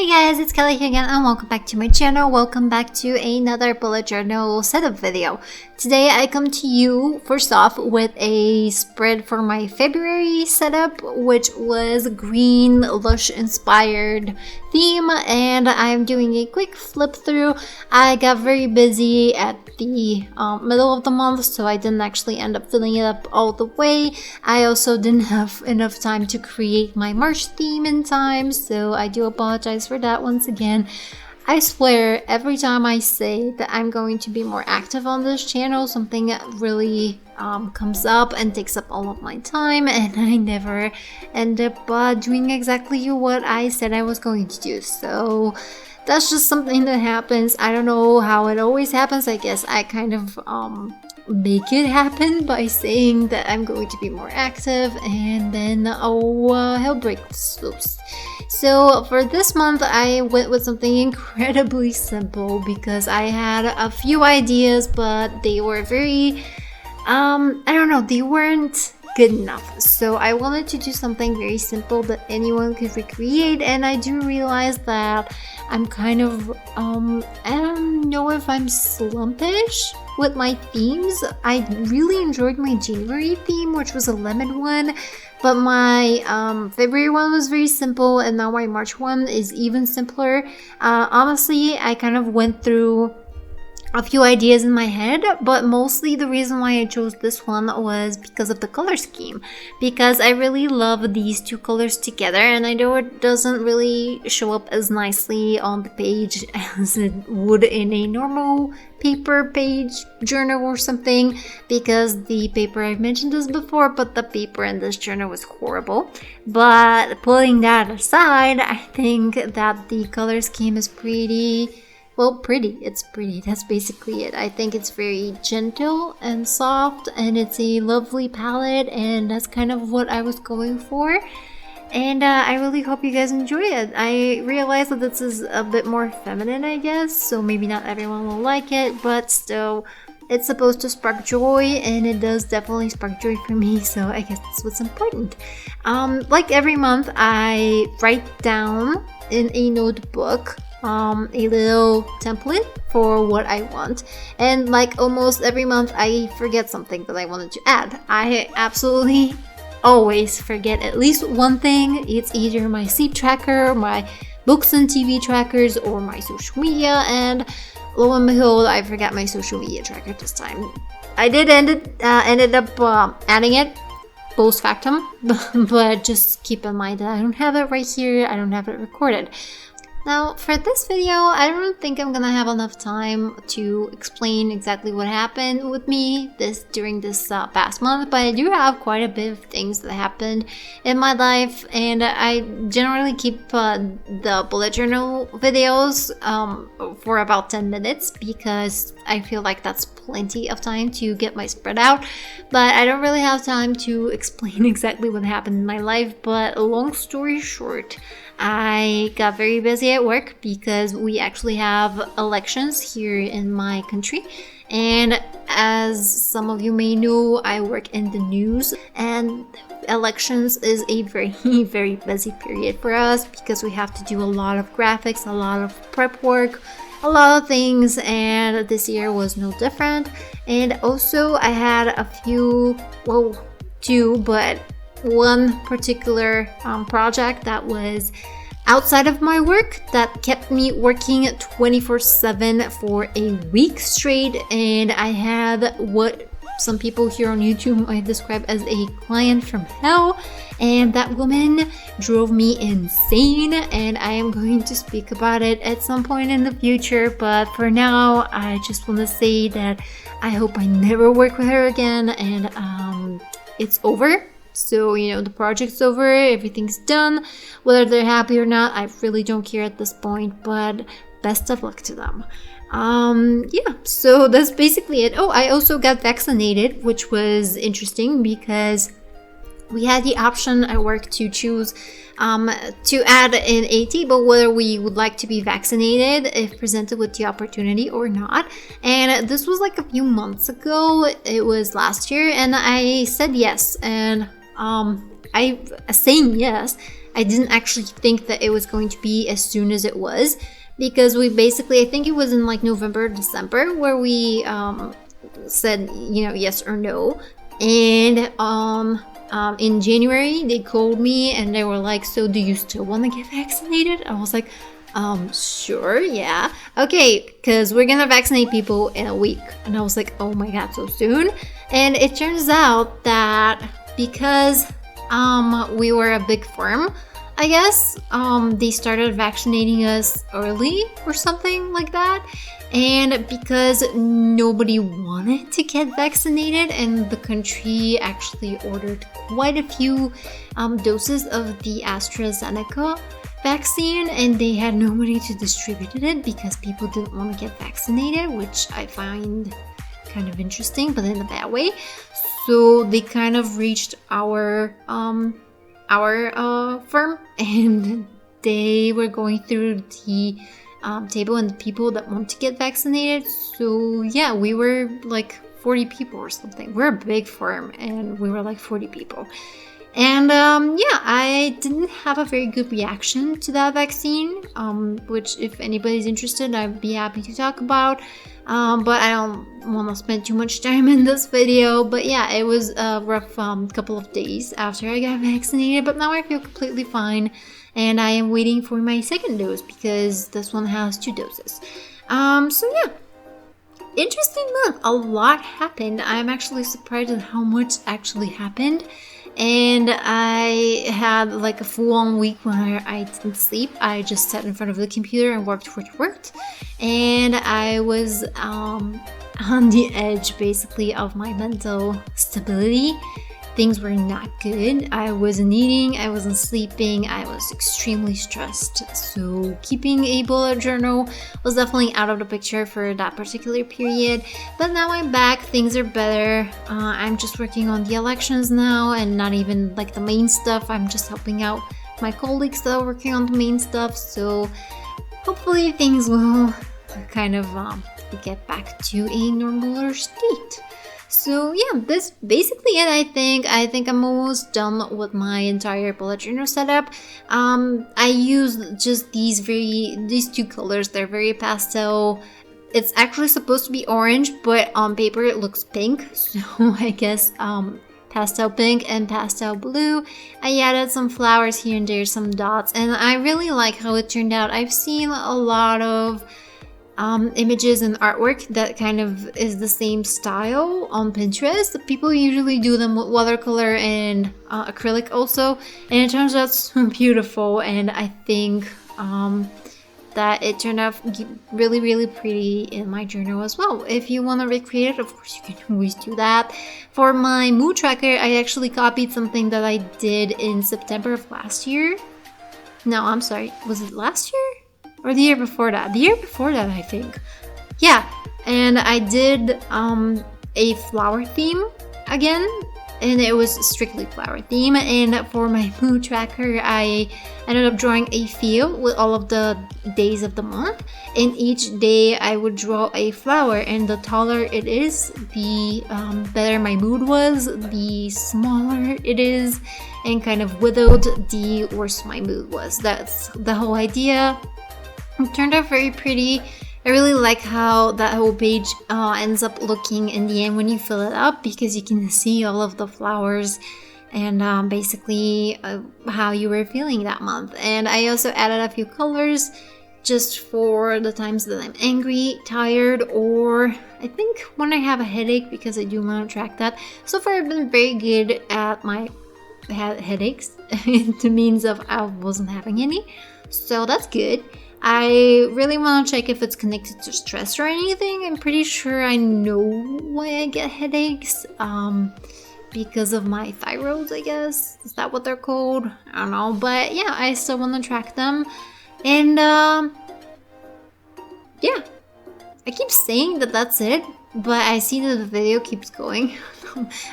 Hey guys, it's Kelly here again and welcome back to my channel. Welcome back to another bullet journal setup video. Today I come to you first off with a spread for my February setup, which was green lush inspired theme, and I'm doing a quick flip through. I got very busy at the middle of the month, so I didn't actually end up filling it up all the way. I also didn't have enough time to create my March theme in time, so I do apologize for that once again. I swear every time I say that I'm going to be more active on this channel, something really comes up and takes up all of my time, and I never end up doing exactly what I said I was going to do. So that's just something that happens. I don't know how it always happens. I guess I kind of make it happen by saying that I'm going to be more active, and then hell breaks loose. So for this month I went with something incredibly simple because I had a few ideas, but they were very I don't know, they weren't good enough. So I wanted to do something very simple that anyone could recreate, and I do realize that I'm kind of I don't know if I'm slumpish with my themes. I really enjoyed my January theme, which was a lemon one, but my February one was very simple, and now my March one is even simpler. Honestly, I kind of went through a few ideas in my head, but mostly the reason why I chose this one was because of the color scheme, because I really love these two colors together, and I know it doesn't really show up as nicely on the page as it would in a normal paper page journal or something, because the paper, I've mentioned this before, but the paper in this journal was horrible. But putting that aside, I think that the color scheme is pretty. It's pretty. That's basically it. I think it's very gentle and soft, and it's a lovely palette, and that's kind of what I was going for. And I really hope you guys enjoy it. I realize that this is a bit more feminine, I guess, so maybe not everyone will like it, but still, it's supposed to spark joy, and it does definitely spark joy for me, so I guess that's what's important. Like every month, I write down in a notebook a little template for what I want, and like almost every month I forget something that I wanted to add. I absolutely always forget at least one thing. It's either my sleep tracker, my books and TV trackers, or my social media, and lo and behold, I forgot my social media tracker this time. I did ended up adding it post factum, but just keep in mind that I don't have it right here, I don't have it recorded. Now, for this video, I don't think I'm gonna have enough time to explain exactly what happened with me during this past month, but I do have quite a bit of things that happened in my life, and I generally keep the bullet journal videos for about 10 minutes because I feel like that's plenty of time to get my spread out, but I don't really have time to explain exactly what happened in my life. But long story short, I got very busy at work because we actually have elections here in my country, and as some of you may know, I work in the news, and elections is a very very busy period for us because we have to do a lot of graphics, a lot of prep work, a lot of things, and this year was no different. And also I had a few, well, two, but one particular project that was outside of my work that kept me working 24/7 for a week straight, and I had what some people here on YouTube might describe as a client from hell, and that woman drove me insane, and I am going to speak about it at some point in the future. But for now, I just want to say that I hope I never work with her again, and it's over. So, you know, the project's over, everything's done. Whether they're happy or not, I really don't care at this point, but best of luck to them. Yeah, so that's basically it. Oh, I also got vaccinated, which was interesting because we had the option at work to choose to add in a table whether we would like to be vaccinated if presented with the opportunity or not. And this was like a few months ago. It was last year, and I said yes. And I saying yes I didn't actually think that it was going to be as soon as it was, because we basically, I think it was in like November, December, where we said, you know, yes or no. And in January, they called me and they were like, so do you still want to get vaccinated? I was like, sure, yeah. Okay, because we're gonna vaccinate people in a week. And I was like, oh my god, so soon? And it turns out that because we were a big firm, I guess, they started vaccinating us early or something like that. And because nobody wanted to get vaccinated, and the country actually ordered quite a few doses of the AstraZeneca vaccine, and they had nobody to distribute it because people didn't want to get vaccinated, which I find kind of interesting, but in a bad way. So they kind of reached our firm, and they were going through the table and the people that want to get vaccinated. So yeah, we were like 40 people or something. We're a big firm, and we were like 40 people. And yeah, I didn't have a very good reaction to that vaccine, which if anybody's interested, I'd be happy to talk about. But I don't want to spend too much time in this video. But yeah, it was a rough couple of days after I got vaccinated, but now I feel completely fine. And I am waiting for my second dose because this one has 2 doses. So yeah, interesting month. A lot happened. I'm actually surprised at how much actually happened. And I had like a full-on week where I didn't sleep. I just sat in front of the computer and worked. And I was on the edge basically of my mental stability. Things were not good. I wasn't eating, I wasn't sleeping, I was extremely stressed. So keeping a bullet journal was definitely out of the picture for that particular period. But now I'm back, things are better. I'm just working on the elections now, and not even like the main stuff. I'm just helping out my colleagues that are working on the main stuff. So hopefully things will kind of get back to a normaler state. So yeah, that's basically it. I think I'm almost done with my entire bullet journal setup. I used just these 2 colors. They're very pastel. It's actually supposed to be orange, but on paper it looks pink. So I guess pastel pink and pastel blue. I added some flowers here and there, some dots, and I really like how it turned out. I've seen a lot of images and artwork that kind of is the same style on Pinterest. People usually do them with watercolor and acrylic also, and it turns out so beautiful. And I think that it turned out really pretty in my journal as well. If you want to recreate it, of course you can always do that. For my mood tracker, I actually copied something that I did in September of last year. No, I'm sorry, was it last year? Or the year before that? The year before that, I think. Yeah, and I did a flower theme again, and it was strictly flower theme. And for my mood tracker, I ended up drawing a field with all of the days of the month, and each day I would draw a flower, and the taller it is, the better my mood was, the smaller it is, and kind of widowed, the worse my mood was. That's the whole idea. It turned out very pretty. I really like how that whole page ends up looking in the end when you fill it up, because you can see all of the flowers and basically how you were feeling that month. And I also added a few colors just for the times that I'm angry, tired, or I think when I have a headache, because I do want to track that. So far I've been very good at my headaches in the means of I wasn't having any, so that's good. I really want to check if it's connected to stress or anything. I'm pretty sure I know why I get headaches. Because of my thyroids, I guess. Is that what they're called? I don't know. But yeah, I still want to track them. And yeah. I keep saying that that's it, but I see that the video keeps going.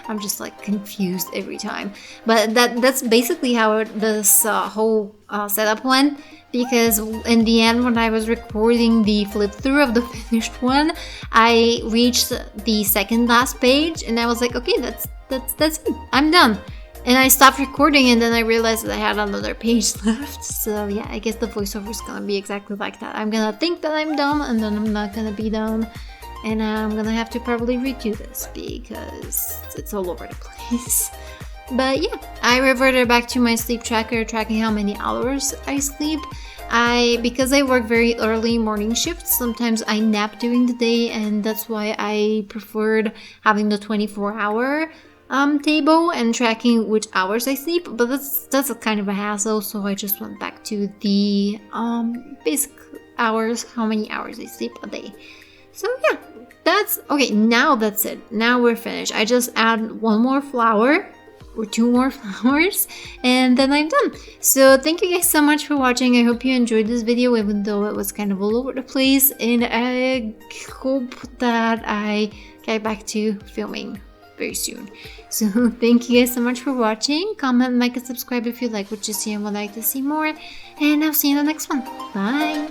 I'm just like confused every time. But that's basically how this whole setup went. Because in the end, when I was recording the flip through of the finished one, I reached the second last page, and I was like, okay, that's it, I'm done. And I stopped recording, and then I realized that I had another page left. So yeah, I guess the voiceover is gonna be exactly like that. I'm gonna think that I'm done, and then I'm not gonna be done. And I'm gonna have to probably redo this because it's all over the place. But yeah, I reverted back to my sleep tracker, tracking how many hours I sleep. Because I work very early morning shifts, sometimes I nap during the day, and that's why I preferred having the 24-hour table and tracking which hours I sleep. But that's a kind of a hassle, so I just went back to the basic hours, how many hours I sleep a day. So yeah, that's okay. Now that's it. Now we're finished. I just add one more flower or two more flowers, and then I'm done. So thank you guys so much for watching. I hope you enjoyed this video, even though it was kind of all over the place, and I hope that I get back to filming very soon. So thank you guys so much for watching. Comment, like, and subscribe if you like what you see and would like to see more, and I'll see you in the next one. Bye.